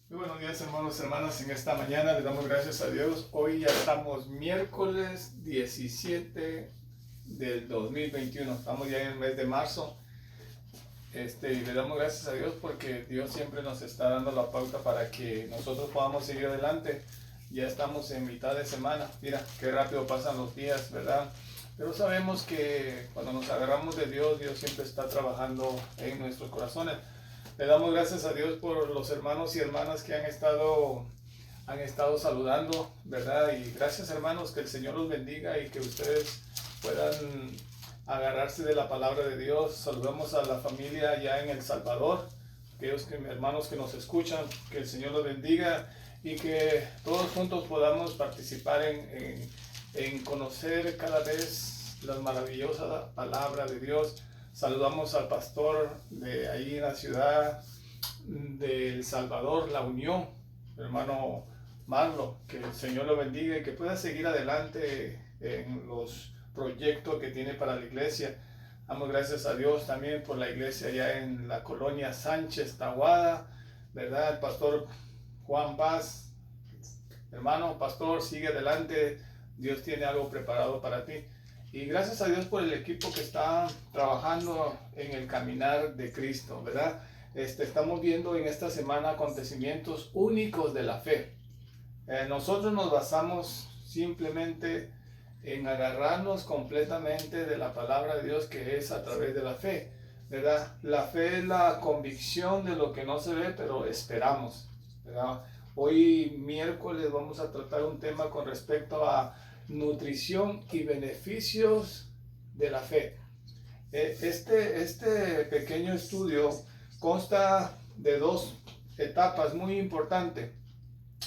Muy buenos días, hermanos y hermanas. En esta mañana le damos gracias a Dios. Hoy ya estamos miércoles 17 del 2021. Estamos ya en el mes de marzo. Y le damos gracias a Dios porque Dios siempre nos está dando la pauta para que nosotros podamos seguir adelante. Ya estamos en mitad de semana. Mira, qué rápido pasan los días, ¿verdad? Pero sabemos que cuando nos agarramos de Dios, Dios siempre está trabajando en nuestros corazones. Le damos gracias a Dios por los hermanos y hermanas que han estado saludando, ¿verdad? Y gracias, hermanos, que el Señor los bendiga y que ustedes puedan agarrarse de la palabra de Dios. Saludamos a la familia allá en El Salvador, aquellos hermanos que nos escuchan, que el Señor los bendiga y que todos juntos podamos participar en conocer cada vez la maravillosa palabra de Dios. Saludamos al pastor de ahí en la ciudad de El Salvador, La Unión, hermano Marlo, que el Señor lo bendiga y que pueda seguir adelante en los proyectos que tiene para la iglesia. Damos gracias a Dios también por la iglesia allá en la colonia Sánchez, Tahuada, ¿verdad? El pastor Juan Paz, hermano pastor, sigue adelante, Dios tiene algo preparado para ti. Y gracias a Dios por el equipo que está trabajando en el caminar de Cristo, ¿verdad? Estamos viendo en esta semana acontecimientos únicos de la fe. Nosotros nos basamos simplemente en agarrarnos completamente de la palabra de Dios, que es a través de la fe, ¿verdad? La fe es la convicción de lo que no se ve, pero esperamos, ¿verdad? Hoy miércoles vamos a tratar un tema con respecto a nutrición y beneficios de la fe. Este pequeño estudio consta de dos etapas muy importantes,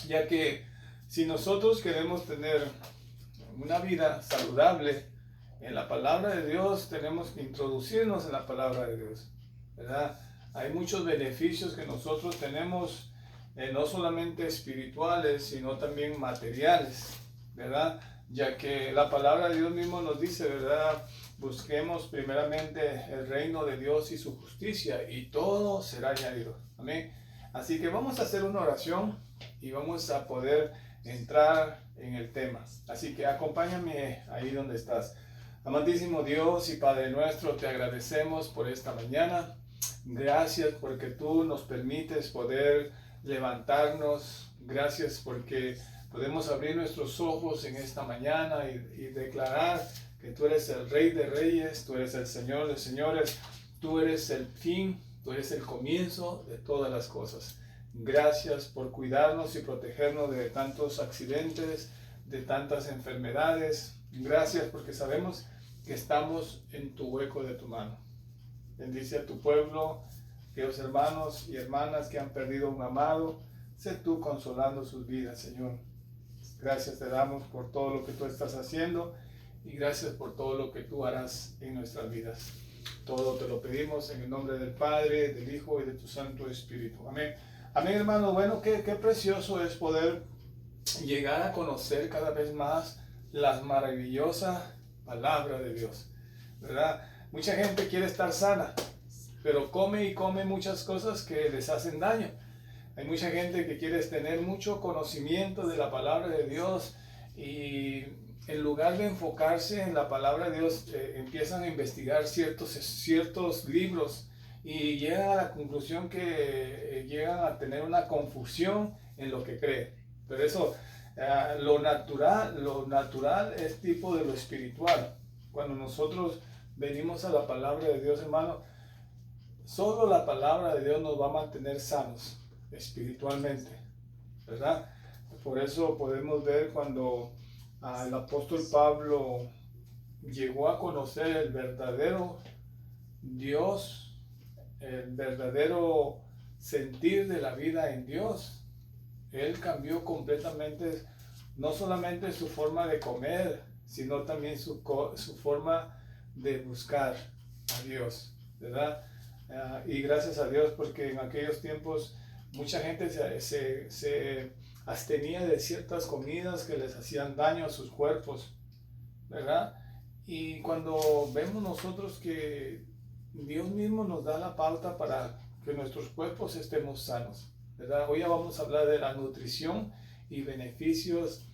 ya que si nosotros queremos tener una vida saludable en la palabra de Dios, tenemos que introducirnos en la palabra de Dios, ¿verdad? Hay muchos beneficios que nosotros tenemos, no solamente espirituales, sino también materiales, ¿verdad? Ya que la palabra de Dios mismo nos dice, ¿verdad? Busquemos primeramente el reino de Dios y su justicia y todo será añadido. Amén. Así que vamos a hacer una oración y vamos a poder entrar en el tema. Así que acompáñame ahí donde estás. Amantísimo Dios y Padre nuestro, te agradecemos por esta mañana. Gracias porque tú nos permites poder levantarnos. Gracias porque podemos abrir nuestros ojos en esta mañana y declarar que tú eres el Rey de Reyes, tú eres el Señor de Señores, tú eres el fin, tú eres el comienzo de todas las cosas. Gracias por cuidarnos y protegernos de tantos accidentes, de tantas enfermedades. Gracias porque sabemos que estamos en tu hueco de tu mano. Bendice a tu pueblo, aquellos hermanos y hermanas que han perdido un amado. Sé tú consolando sus vidas, Señor. Gracias te damos por todo lo que tú estás haciendo y gracias por todo lo que tú harás en nuestras vidas. Todo te lo pedimos en el nombre del Padre, del Hijo y de tu Santo Espíritu. Amén. Amén, hermano. Bueno, qué precioso es poder llegar a conocer cada vez más las maravillosas palabras de Dios, ¿verdad? Mucha gente quiere estar sana, pero come y come muchas cosas que les hacen daño. Hay mucha gente que quiere tener mucho conocimiento de la palabra de Dios y en lugar de enfocarse en la palabra de Dios, empiezan a investigar ciertos libros y llegan a la conclusión que llegan a tener una confusión en lo que creen. Pero eso, lo natural es tipo de lo espiritual. Cuando nosotros venimos a la palabra de Dios, hermano, solo la palabra de Dios nos va a mantener sanos espiritualmente, ¿verdad? Por eso podemos ver cuando el apóstol Pablo llegó a conocer el verdadero Dios, el verdadero sentir de la vida en Dios. Él cambió completamente, no solamente su forma de comer, sino también su forma de buscar a Dios, ¿verdad? Y gracias a Dios porque en aquellos tiempos mucha gente se abstenía de ciertas comidas que les hacían daño a sus cuerpos, ¿verdad? Y cuando vemos nosotros que Dios mismo nos da la pauta para que nuestros cuerpos estemos sanos, ¿verdad? Hoy ya vamos a hablar de la nutrición y beneficios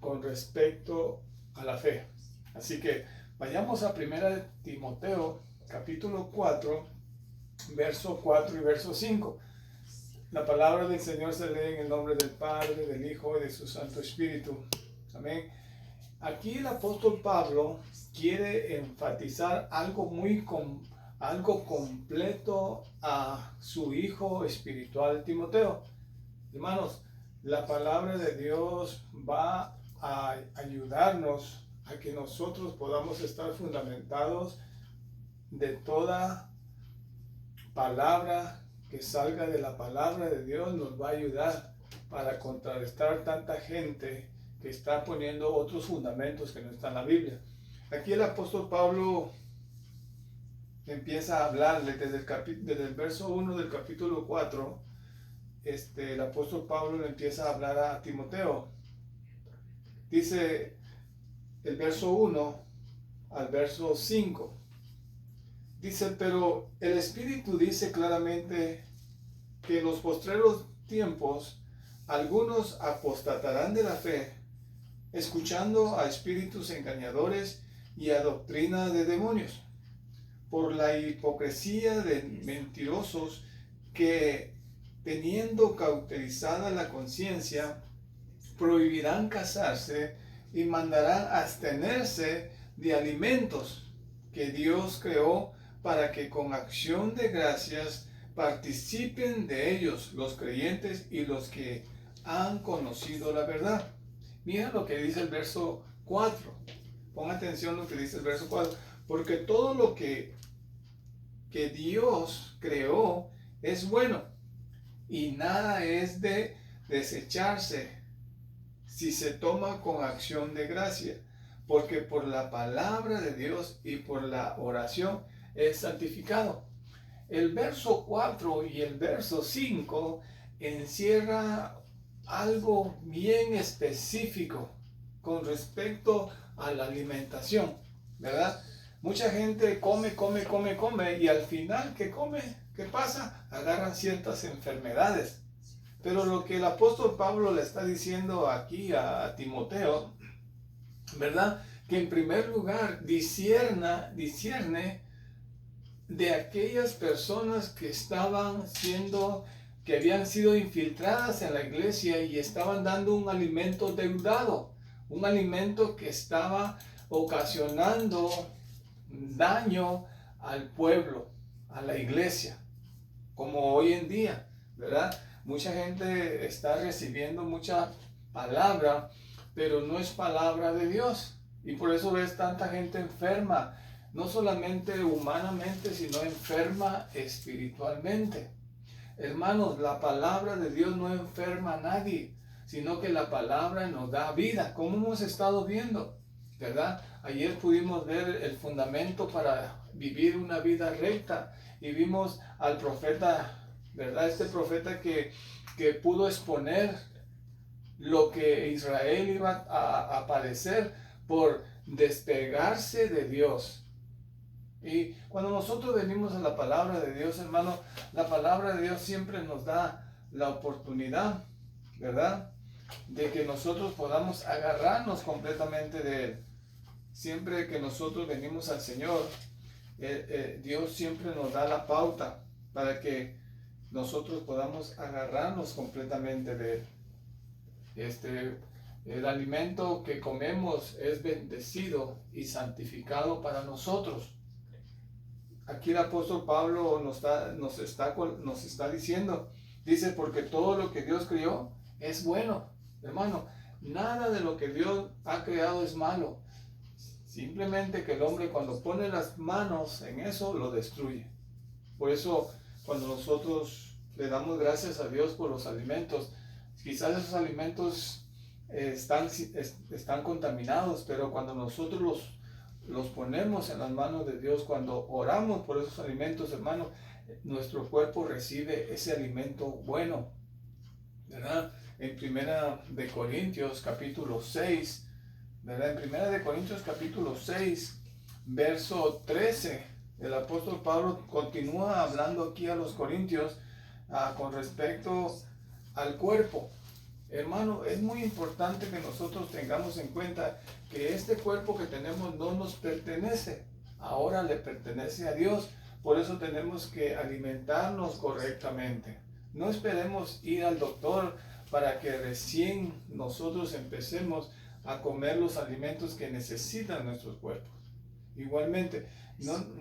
con respecto a la fe. Así que vayamos a 1 Timoteo, capítulo 4, verso 4 y verso 5. La palabra del Señor se lee en el nombre del Padre, del Hijo y de su Santo Espíritu. Amén. Aquí el apóstol Pablo quiere enfatizar algo algo completo a su hijo espiritual Timoteo. Hermanos, la palabra de Dios va a ayudarnos a que nosotros podamos estar fundamentados de toda palabra que salga de la palabra de Dios. Nos va a ayudar para contrarrestar tanta gente que está poniendo otros fundamentos que no están en la Biblia. Aquí el apóstol Pablo empieza a hablarle desde el verso 1 del capítulo 4. El apóstol Pablo le empieza a hablar a Timoteo. Dice el verso 1 al verso 5. Dice, pero el Espíritu dice claramente que en los postreros tiempos algunos apostatarán de la fe, escuchando a espíritus engañadores y a doctrina de demonios, por la hipocresía de mentirosos que, teniendo cauterizada la conciencia, prohibirán casarse y mandarán abstenerse de alimentos que Dios creó para que con acción de gracias participen de ellos los creyentes y los que han conocido la verdad. Mira lo que dice el verso 4. Pon atención a lo que dice el verso 4. Porque todo lo que Dios creó es bueno, y nada es de desecharse si se toma con acción de gracia, porque por la palabra de Dios y por la oración es santificado. El verso 4 y el verso 5 encierra algo bien específico con respecto a la alimentación, ¿verdad? Mucha gente come y al final que come, ¿qué pasa? Agarran ciertas enfermedades. Pero lo que el apóstol Pablo le está diciendo aquí a Timoteo, ¿verdad? Que en primer lugar discierne de aquellas personas que habían sido infiltradas en la iglesia y estaban dando un alimento deudado, un alimento que estaba ocasionando daño al pueblo, a la iglesia, como hoy en día, ¿verdad? Mucha gente está recibiendo mucha palabra, pero no es palabra de Dios, y por eso ves tanta gente enferma, no solamente humanamente, sino enferma espiritualmente. Hermanos, la palabra de Dios no enferma a nadie, sino que la palabra nos da vida, como hemos estado viendo, ¿verdad? Ayer pudimos ver el fundamento para vivir una vida recta y vimos al profeta, ¿verdad? Este profeta que pudo exponer lo que Israel iba a padecer por despegarse de Dios. Y cuando nosotros venimos a la palabra de Dios, hermano, la palabra de Dios siempre nos da la oportunidad, ¿verdad?, de que nosotros podamos agarrarnos completamente de Él. Siempre que nosotros venimos al Señor, Dios siempre nos da la pauta para que nosotros podamos agarrarnos completamente de Él. El alimento que comemos es bendecido y santificado para nosotros. Aquí el apóstol Pablo nos está diciendo, dice, porque todo lo que Dios creó es bueno. Hermano, nada de lo que Dios ha creado es malo. Simplemente que el hombre, cuando pone las manos en eso, lo destruye. Por eso, cuando nosotros le damos gracias a Dios por los alimentos, quizás esos alimentos están contaminados, pero cuando nosotros los ponemos en las manos de Dios, cuando oramos por esos alimentos, hermano, nuestro cuerpo recibe ese alimento bueno, ¿verdad? En 1 Corintios capítulo 6, ¿verdad? En 1 Corintios capítulo 6, verso 13, el apóstol Pablo continúa hablando aquí a los corintios con respecto al cuerpo. Hermano, es muy importante que nosotros tengamos en cuenta que este cuerpo que tenemos no nos pertenece, ahora le pertenece a Dios. Por eso tenemos que alimentarnos correctamente. No esperemos ir al doctor para que recién nosotros empecemos a comer los alimentos que necesitan nuestros cuerpos. Igualmente,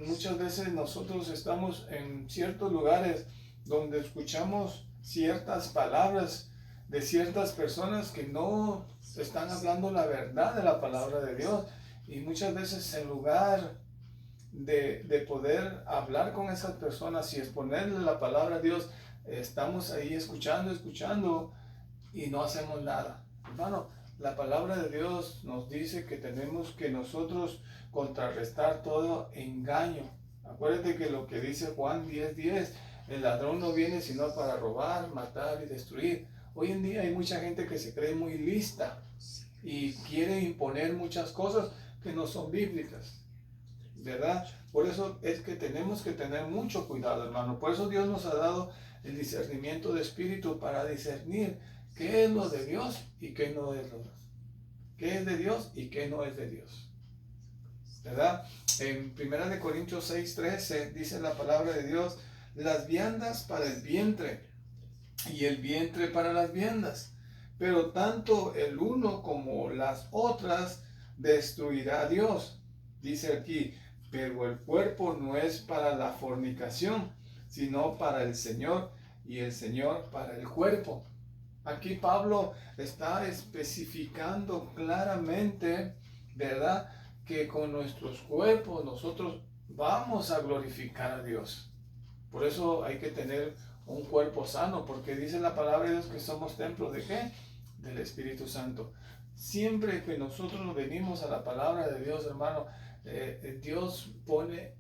muchas veces nosotros estamos en ciertos lugares donde escuchamos ciertas palabras de ciertas personas que no están hablando la verdad de la palabra de Dios, y muchas veces en lugar de poder hablar con esas personas y exponerle la palabra de Dios, estamos ahí escuchando y no hacemos nada. Hermano, la palabra de Dios nos dice que tenemos que nosotros contrarrestar todo engaño. Acuérdate que lo que dice Juan 10:10, el ladrón no viene sino para robar, matar y destruir. Hoy en día hay mucha gente que se cree muy lista y quiere imponer muchas cosas que no son bíblicas, ¿verdad? Por eso es que tenemos que tener mucho cuidado, hermano. Por eso Dios nos ha dado el discernimiento de espíritu para discernir qué es lo de Dios y qué no es lo de Dios. Qué es de Dios y qué no es de Dios, ¿verdad? En 1 Corintios 6:13 dice la palabra de Dios: las viandas para el vientre y el vientre para las viandas, pero tanto el uno como las otras destruirá a Dios. Dice aquí: pero el cuerpo no es para la fornicación, sino para el Señor, y el Señor para el cuerpo. Aquí Pablo está especificando claramente, ¿verdad?, que con nuestros cuerpos nosotros vamos a glorificar a Dios. Por eso hay que tener un cuerpo sano, porque dice la palabra de Dios que somos templo ¿de qué? Del Espíritu Santo. Siempre que nosotros venimos a la palabra de Dios, hermano, Dios pone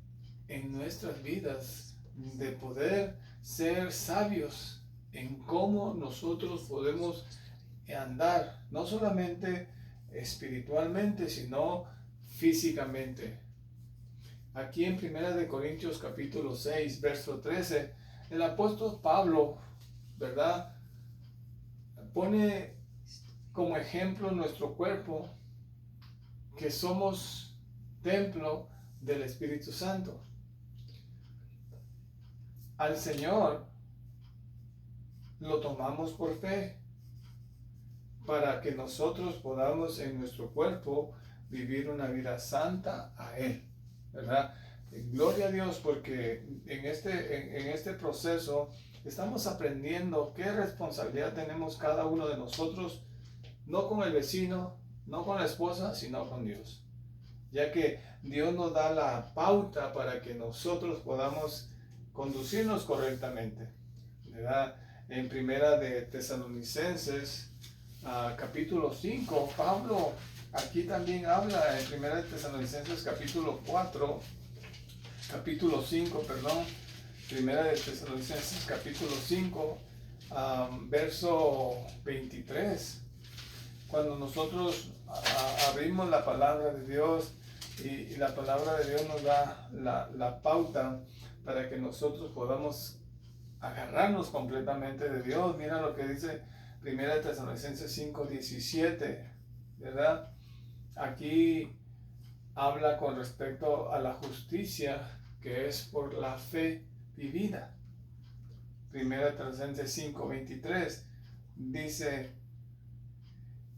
en nuestras vidas de poder ser sabios en cómo nosotros podemos andar, no solamente espiritualmente, sino físicamente. Aquí en 1 Corintios capítulo 6, verso 13, el apóstol Pablo, ¿verdad?, pone como ejemplo nuestro cuerpo, que somos templo del Espíritu Santo. Al Señor lo tomamos por fe, para que nosotros podamos en nuestro cuerpo vivir una vida santa a Él, ¿verdad? Gloria a Dios, porque en este proceso estamos aprendiendo qué responsabilidad tenemos cada uno de nosotros, no con el vecino, no con la esposa, sino con Dios, ya que Dios nos da la pauta para que nosotros podamos conducirnos correctamente, ¿verdad? En Primera de Tesalonicenses capítulo 5, Pablo aquí también habla en Primera de Tesalonicenses capítulo 5, verso 23. Cuando nosotros abrimos la palabra de Dios y la palabra de Dios nos da la pauta para que nosotros podamos agarrarnos completamente de Dios. Mira lo que dice 1 Tesalonicenses 5:17, ¿verdad? Aquí habla con respecto a la justicia que es por la fe vivida. 1 Tesalonicenses 5:23 dice: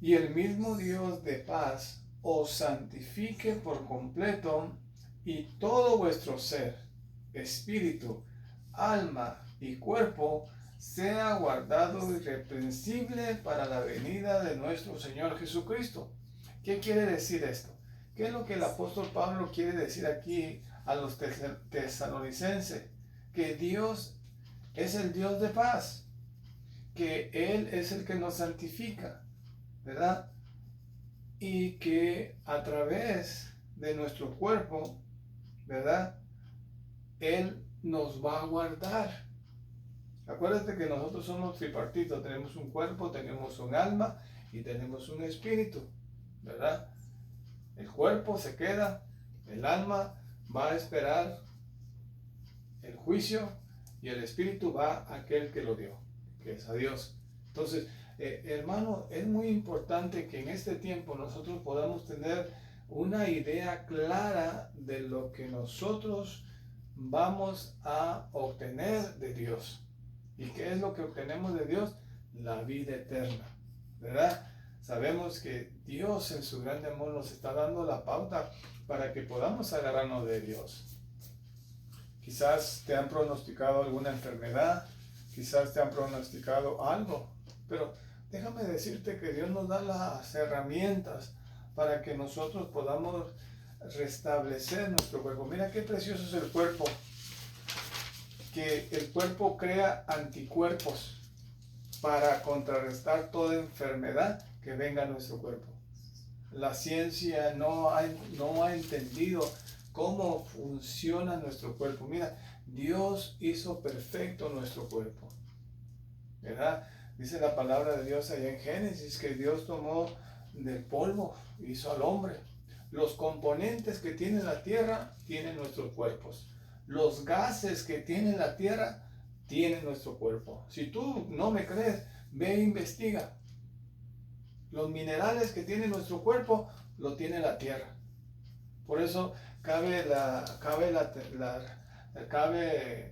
y el mismo Dios de paz os santifique por completo, y todo vuestro ser, espíritu, alma y cuerpo sea guardado irreprensible para la venida de nuestro Señor Jesucristo. ¿Qué quiere decir esto? ¿Qué es lo que el apóstol Pablo quiere decir aquí a los tesalonicenses? Que Dios es el Dios de paz, que Él es el que nos santifica, ¿verdad? Y que a través de nuestro cuerpo, ¿verdad?, Él nos va a guardar. Acuérdate que nosotros somos tripartitos, tenemos un cuerpo, tenemos un alma y tenemos un espíritu, ¿verdad? El cuerpo se queda, el alma va a esperar el juicio y el espíritu va a aquel que lo dio, que es a Dios. Entonces, hermano, es muy importante que en este tiempo nosotros podamos tener una idea clara de lo que nosotros vamos a obtener de Dios. ¿Y qué es lo que obtenemos de Dios? La vida eterna, ¿verdad? Sabemos que Dios en su grande amor nos está dando la pauta para que podamos agarrarnos de Dios. Quizás te han pronosticado alguna enfermedad, quizás te han pronosticado algo, pero déjame decirte que Dios nos da las herramientas para que nosotros podamos restablecer nuestro cuerpo. Mira qué precioso es el cuerpo, que el cuerpo crea anticuerpos para contrarrestar toda enfermedad que venga a nuestro cuerpo. La ciencia no ha entendido cómo funciona nuestro cuerpo. Mira, Dios hizo perfecto nuestro cuerpo, ¿verdad? Dice la palabra de Dios allá en Génesis que Dios tomó del polvo, hizo al hombre. Los componentes que tiene la tierra tienen nuestros cuerpos. Los gases que tiene la tierra tienen nuestro cuerpo. Si tú no me crees, ve e investiga. Los minerales que tiene nuestro cuerpo lo tiene la tierra. Por eso cabe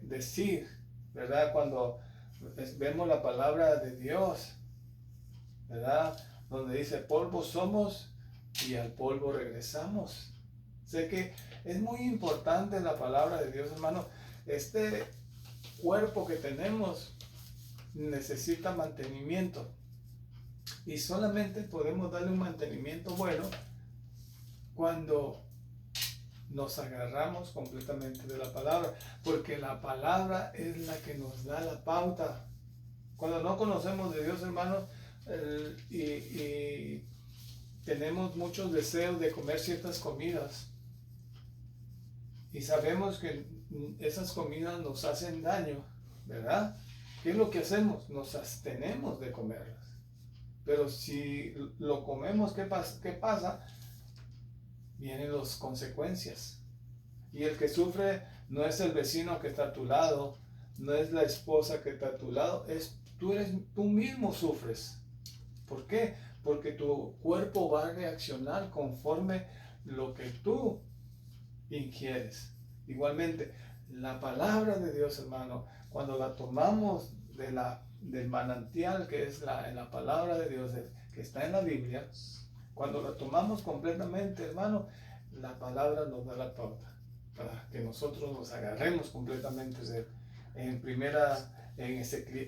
decir, ¿verdad? Cuando vemos la palabra de Dios, ¿verdad? Donde dice polvo somos y al polvo regresamos. Sé que es muy importante la palabra de Dios, hermano. Este cuerpo que tenemos necesita mantenimiento y solamente podemos darle un mantenimiento bueno cuando nos agarramos completamente de la palabra, porque la palabra es la que nos da la pauta. Cuando no conocemos de Dios, hermanos, y tenemos muchos deseos de comer ciertas comidas y sabemos que esas comidas nos hacen daño, ¿verdad? ¿Qué es lo que hacemos? Nos abstenemos de comerlas. Pero si lo comemos, ¿qué pasa? Vienen las consecuencias. Y el que sufre no es el vecino que está a tu lado, no es la esposa que está a tu lado, tú mismo sufres. ¿Por qué? Porque tu cuerpo va a reaccionar conforme lo que tú ingieres. Igualmente, la palabra de Dios, hermano, cuando la tomamos del manantial que es en la palabra de Dios, que está en la Biblia, cuando la tomamos completamente, hermano, la palabra nos da la pauta para que nosotros nos agarremos completamente de él. En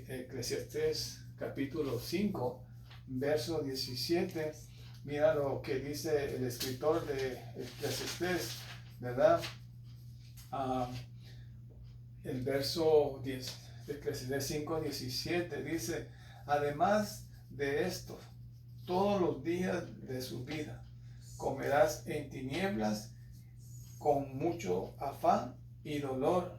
Eclesiastés capítulo 5, verso 17, mira lo que dice el escritor de Eclesiastés, ¿verdad? El verso 10, Eclesiastés 5, 17 dice: además de esto, todos los días de su vida comerás en tinieblas con mucho afán y dolor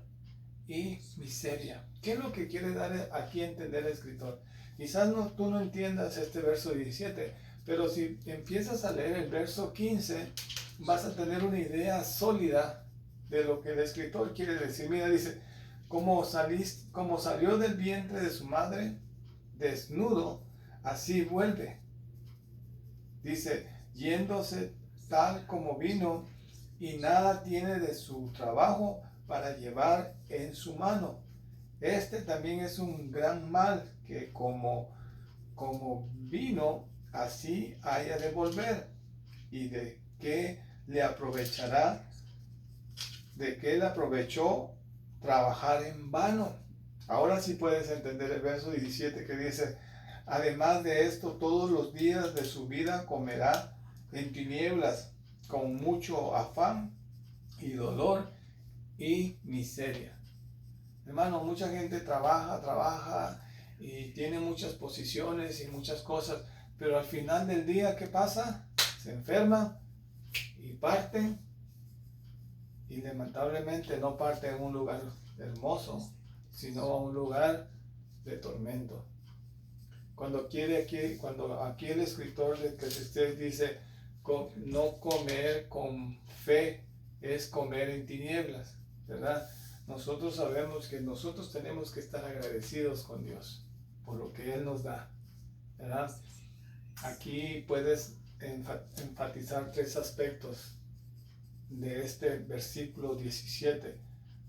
y miseria. ¿Qué es lo que quiere dar aquí a entender el escritor? Quizás tú no entiendas este verso 17, pero si empiezas a leer el verso 15, vas a tener una idea sólida de lo que el escritor quiere decir. Mira, dice: como salió del vientre de su madre, desnudo, así vuelve. Dice: yéndose tal como vino, y nada tiene de su trabajo para llevar en su mano. Este también es un gran mal, que como vino, así haya de volver. ¿Y de qué le aprovechará? ¿De qué le aprovechó trabajar en vano? Ahora sí puedes entender el verso 17 que dice: además de esto, todos los días de su vida comerá en tinieblas, con mucho afán y dolor y miseria. Hermano, mucha gente trabaja y tiene muchas posiciones y muchas cosas, pero al final del día, ¿qué pasa? Se enferma y parten, y lamentablemente no parte en un lugar hermoso, sino a un lugar de tormento. Cuando aquí el escritor de Eclesiastés dice: no comer con fe es comer en tinieblas, ¿verdad? nosotros sabemos que nosotros tenemos que estar agradecidos con Dios por lo que Él nos da, ¿verdad? Aquí puedes enfatizar 3 aspectos de este versículo 17,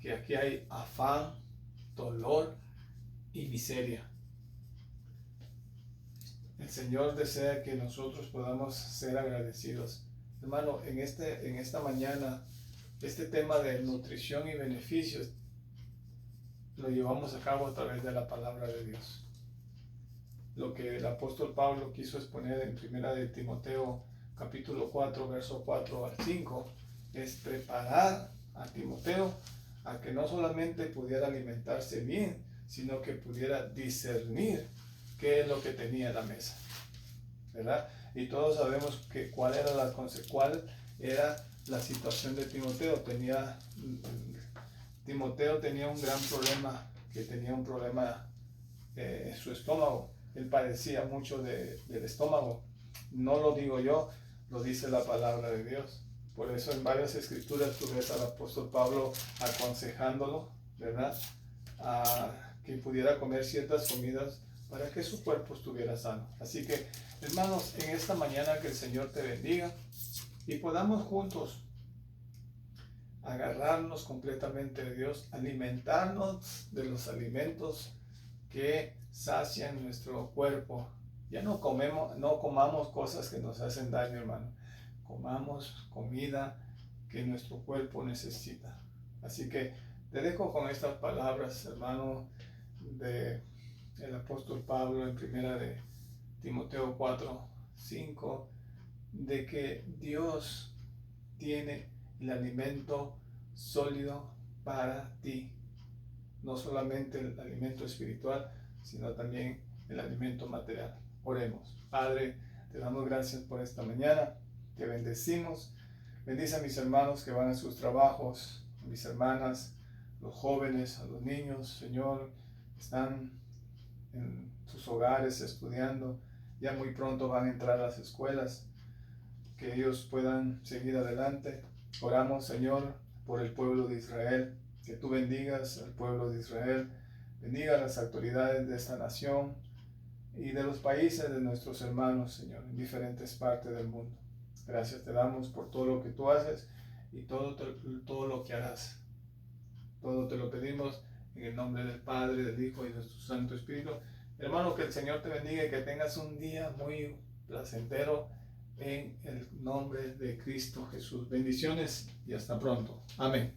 que aquí hay afán, dolor y miseria. El Señor desea que nosotros podamos ser agradecidos. Hermano, en esta mañana, este tema de nutrición y beneficios lo llevamos a cabo a través de la palabra de Dios. Lo que el apóstol Pablo quiso exponer en 1 de Timoteo capítulo 4, verso 4 al 5, es preparar a Timoteo a que no solamente pudiera alimentarse bien, sino que pudiera discernir qué es lo que tenía en la mesa, ¿verdad? Y todos sabemos que cuál era la situación de Timoteo. Timoteo tenía un gran problema, que tenía un problema en su estómago. Él padecía mucho del estómago. No lo digo yo, lo dice la palabra de Dios. Por eso en varias escrituras tú ves al apóstol Pablo aconsejándolo, ¿verdad? A que pudiera comer ciertas comidas para que su cuerpo estuviera sano. Así que, hermanos, en esta mañana que el Señor te bendiga y podamos juntos agarrarnos completamente de Dios, alimentarnos de los alimentos que sacian nuestro cuerpo. Ya no comamos cosas que nos hacen daño, hermano. Comamos comida que nuestro cuerpo necesita. Así que te dejo con estas palabras, hermano, de el apóstol Pablo en 1 de Timoteo 4, 5, de que Dios tiene el alimento sólido para ti. No solamente el alimento espiritual, sino también el alimento material. Oremos. Padre, te damos gracias por esta mañana. Te bendecimos. Bendice a mis hermanos que van a sus trabajos, a mis hermanas, los jóvenes, a los niños, Señor, están en sus hogares estudiando. Ya muy pronto van a entrar a las escuelas. Que ellos puedan seguir adelante. Oramos, Señor, por el pueblo de Israel. Que tú bendigas al pueblo de Israel. Bendiga a las autoridades de esta nación y de los países de nuestros hermanos, Señor, en diferentes partes del mundo. Gracias te damos por todo lo que tú haces y todo lo que harás. Todo te lo pedimos en el nombre del Padre, del Hijo y de su Santo Espíritu. Hermano, que el Señor te bendiga y que tengas un día muy placentero en el nombre de Cristo Jesús. Bendiciones y hasta pronto. Amén.